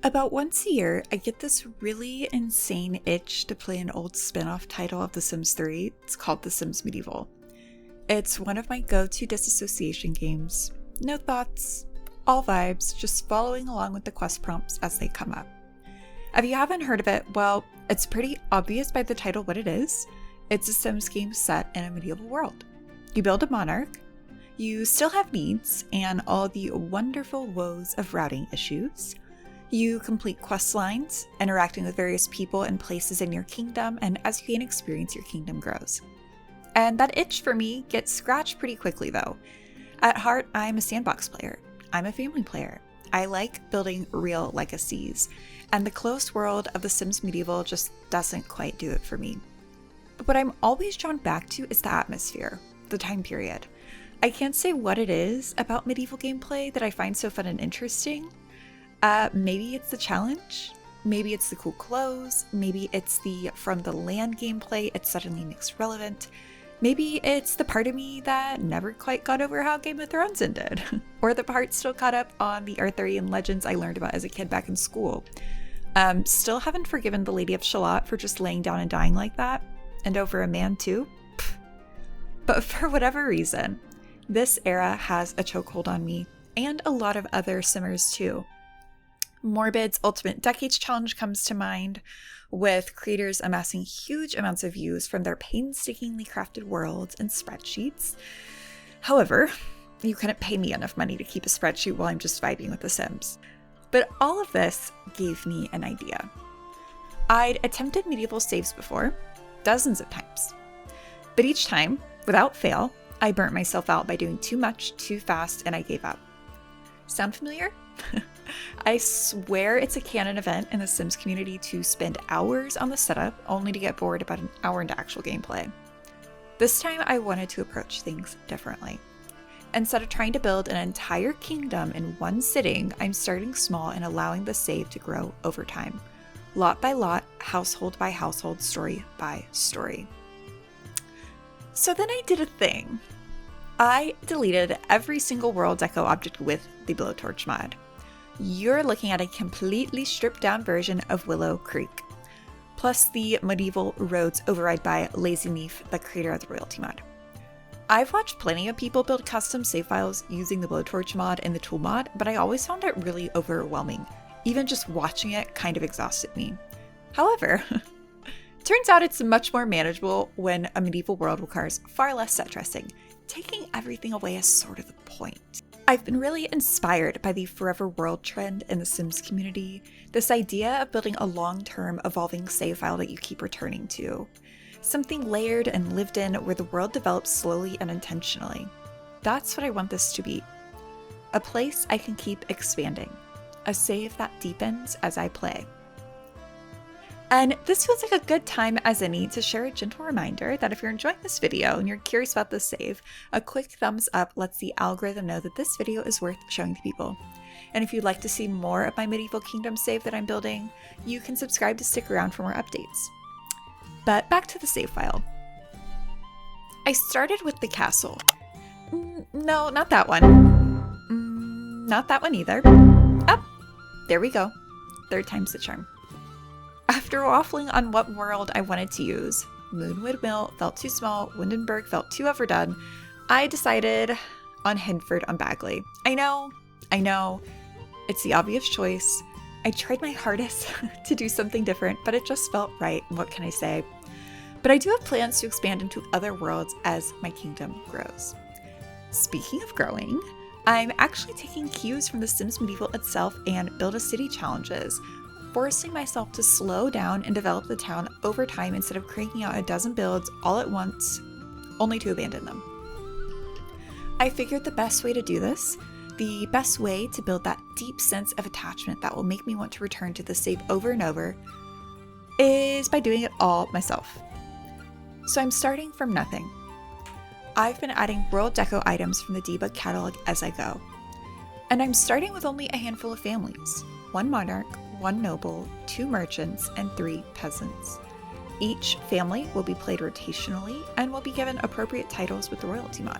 About once a year, I get this really insane itch to play an old spin-off title of The Sims 3. It's called The Sims Medieval. It's one of my go-to disassociation games. No thoughts, all vibes, just following along with the quest prompts as they come up. If you haven't heard of it, well, it's pretty obvious by the title what it is. It's a Sims game set in a medieval world. You build a monarch, you still have needs and all the wonderful woes of routing issues. You complete quest lines, interacting with various people and places in your kingdom, and as you gain experience, your kingdom grows. And that itch for me gets scratched pretty quickly though. At heart, I'm a sandbox player. I'm a family player. I like building real legacies, and the closed world of The Sims Medieval just doesn't quite do it for me. But what I'm always drawn back to is the atmosphere, the time period. I can't say what it is about medieval gameplay that I find so fun and interesting. Maybe it's the challenge, maybe it's the cool clothes, maybe it's the from the land gameplay it suddenly makes relevant, maybe it's the part of me that never quite got over how Game of Thrones ended, or the part still caught up on the Arthurian legends I learned about as a kid back in school. Still haven't forgiven the Lady of Shalott for just laying down and dying like that, and over a man too. Pfft. But for whatever reason, this era has a chokehold on me, and a lot of other Simmers too. Morbid's Ultimate Decades Challenge comes to mind, with creators amassing huge amounts of views from their painstakingly crafted worlds and spreadsheets. However, you couldn't pay me enough money to keep a spreadsheet while I'm just vibing with The Sims. But all of this gave me an idea. I'd attempted medieval saves before, dozens of times. But each time, without fail, I burnt myself out by doing too much, too fast, and I gave up. Sound familiar? I swear it's a canon event in the Sims community to spend hours on the setup only to get bored about an hour into actual gameplay. This time I wanted to approach things differently. Instead of trying to build an entire kingdom in one sitting, I'm starting small and allowing the save to grow over time. Lot by lot, household by household, story by story. So then I did a thing. I deleted every single world deco object with the blowtorch mod. You're looking at a completely stripped down version of Willow Creek, plus the medieval roads override by Lazy Leaf, the creator of the royalty mod. I've watched plenty of people build custom save files using the blowtorch mod and the tool mod, but I always found it really overwhelming. Even just watching it kind of exhausted me. However, turns out it's much more manageable when a medieval world requires far less set dressing. Taking everything away is sort of the point. I've been really inspired by the forever world trend in the Sims community, this idea of building a long-term evolving save file that you keep returning to. Something layered and lived in where the world develops slowly and intentionally. That's what I want this to be. A place I can keep expanding. A save that deepens as I play. And this feels like a good time as any to share a gentle reminder that if you're enjoying this video and you're curious about this save, a quick thumbs up lets the algorithm know that this video is worth showing to people. And if you'd like to see more of my medieval kingdom save that I'm building, you can subscribe to stick around for more updates. But back to the save file. I started with the castle. No, not that one. Not that one either. Oh, there we go. Third time's the charm. After waffling on what world I wanted to use, Moonwood Mill felt too small, Windenburg felt too overdone, I decided on Henford on Bagley. I know, it's the obvious choice. I tried my hardest to do something different, but it just felt right, what can I say? But I do have plans to expand into other worlds as my kingdom grows. Speaking of growing, I'm actually taking cues from The Sims Medieval itself and Build a City challenges, forcing myself to slow down and develop the town over time instead of cranking out a dozen builds all at once, only to abandon them. I figured the best way to do this, the best way to build that deep sense of attachment that will make me want to return to the save over and over, is by doing it all myself. So I'm starting from nothing. I've been adding world deco items from the debug catalog as I go. And I'm starting with only a handful of families, 1 monarch, 1 noble, 2 merchants, and 3 peasants. Each family will be played rotationally and will be given appropriate titles with the royalty mod.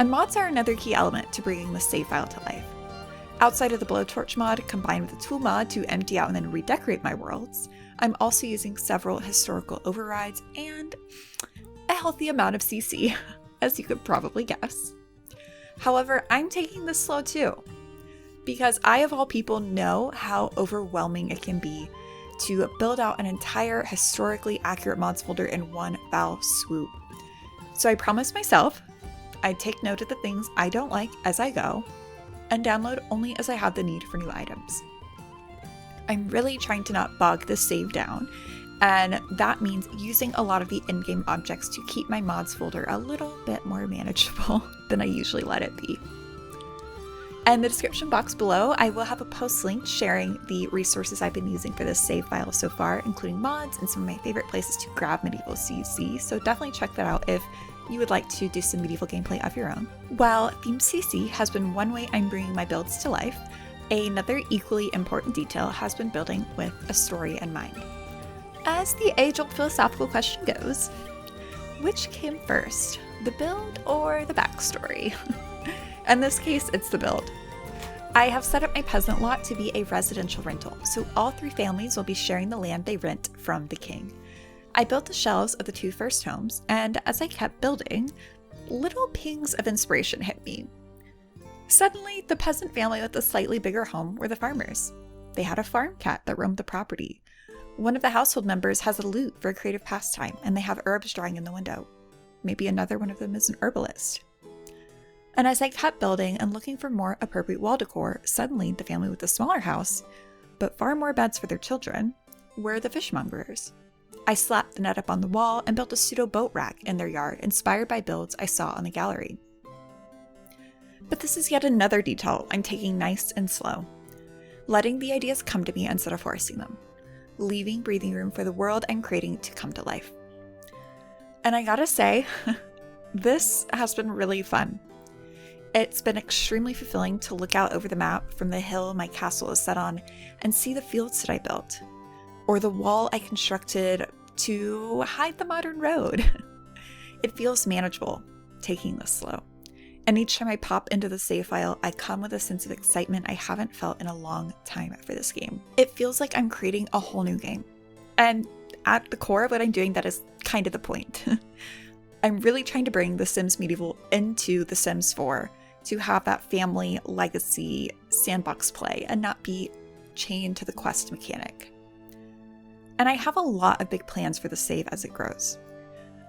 And mods are another key element to bringing the save file to life. Outside of the blowtorch mod combined with the tool mod to empty out and then redecorate my worlds, I'm also using several historical overrides and a healthy amount of CC, as you could probably guess. However, I'm taking this slow too, because I of all people know how overwhelming it can be to build out an entire historically accurate mods folder in one foul swoop. So I promised myself I'd take note of the things I don't like as I go, and download only as I have the need for new items. I'm really trying to not bog the save down, and that means using a lot of the in-game objects to keep my mods folder a little bit more manageable than I usually let it be. In the description box below, I will have a post link sharing the resources I've been using for this save file so far, including mods and some of my favorite places to grab medieval CC, so definitely check that out if you would like to do some medieval gameplay of your own. While Theme CC has been one way I'm bringing my builds to life, another equally important detail has been building with a story in mind. As the age-old philosophical question goes, which came first, the build or the backstory? In this case, it's the build. I have set up my peasant lot to be a residential rental, so all three families will be sharing the land they rent from the king. I built the shells of the two first homes, and as I kept building, little pings of inspiration hit me. Suddenly, the peasant family with the slightly bigger home were the farmers. They had a farm cat that roamed the property. One of the household members has a lute for a creative pastime, and they have herbs drying in the window. Maybe another one of them is an herbalist. And as I kept building and looking for more appropriate wall decor, suddenly the family with the smaller house, but far more beds for their children, were the fishmongers. I slapped the net up on the wall and built a pseudo boat rack in their yard inspired by builds I saw on the gallery. But this is yet another detail I'm taking nice and slow, letting the ideas come to me instead of forcing them, leaving breathing room for the world I'm creating to come to life. And I gotta say, this has been really fun. It's been extremely fulfilling to look out over the map from the hill my castle is set on and see the fields that I built, or the wall I constructed to hide the modern road. It feels manageable, taking this slow. And each time I pop into the save file, I come with a sense of excitement I haven't felt in a long time for this game. It feels like I'm creating a whole new game. And at the core of what I'm doing, that is kind of the point. I'm really trying to bring The Sims Medieval into The Sims 4 to have that family legacy sandbox play and not be chained to the quest mechanic. And I have a lot of big plans for the save as it grows.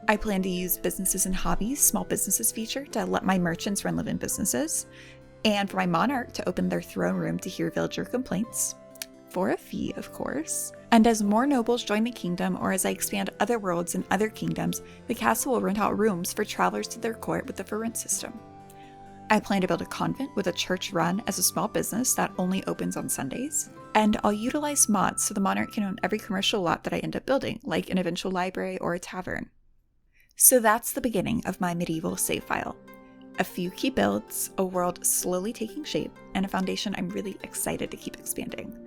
I plan to use businesses and hobbies, small businesses feature to let my merchants run live-in businesses, and for my monarch to open their throne room to hear villager complaints, for a fee, of course. And as more nobles join the kingdom, or as I expand other worlds and other kingdoms, the castle will rent out rooms for travelers to their court with the for rent system. I plan to build a convent with a church run as a small business that only opens on Sundays. And I'll utilize mods so the monarch can own every commercial lot that I end up building, like an eventual library or a tavern. So that's the beginning of my medieval save file. A few key builds, a world slowly taking shape, and a foundation I'm really excited to keep expanding.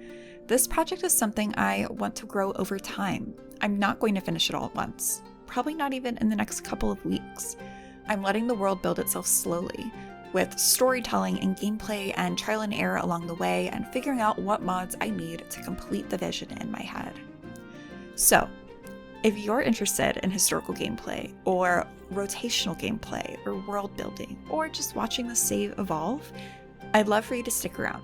This project is something I want to grow over time. I'm not going to finish it all at once, probably not even in the next couple of weeks. I'm letting the world build itself slowly, with storytelling and gameplay and trial and error along the way, and figuring out what mods I need to complete the vision in my head. So, if you're interested in historical gameplay, or rotational gameplay, or world building, or just watching the save evolve, I'd love for you to stick around.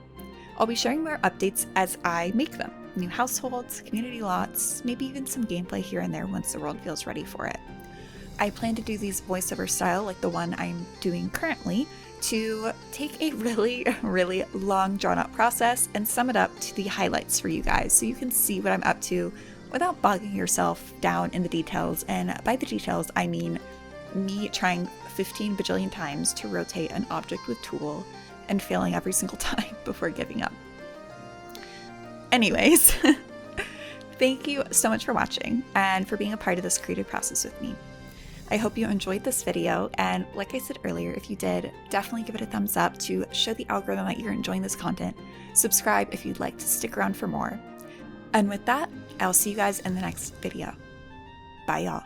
I'll be sharing more updates as I make them. New households, community lots, maybe even some gameplay here and there once the world feels ready for it. I plan to do these voiceover style like the one I'm doing currently, to take a really long drawn out process and sum it up to the highlights for you guys so you can see what I'm up to without bogging yourself down in the details. And by the details, I mean me trying 15 bajillion times to rotate an object with tool and failing every single time before giving up. Anyways, thank you so much for watching and for being a part of this creative process with me. I hope you enjoyed this video, and like I said earlier, if you did, definitely give it a thumbs up to show the algorithm that you're enjoying this content. Subscribe if you'd like to stick around for more. And with that, I'll see you guys in the next video. Bye y'all.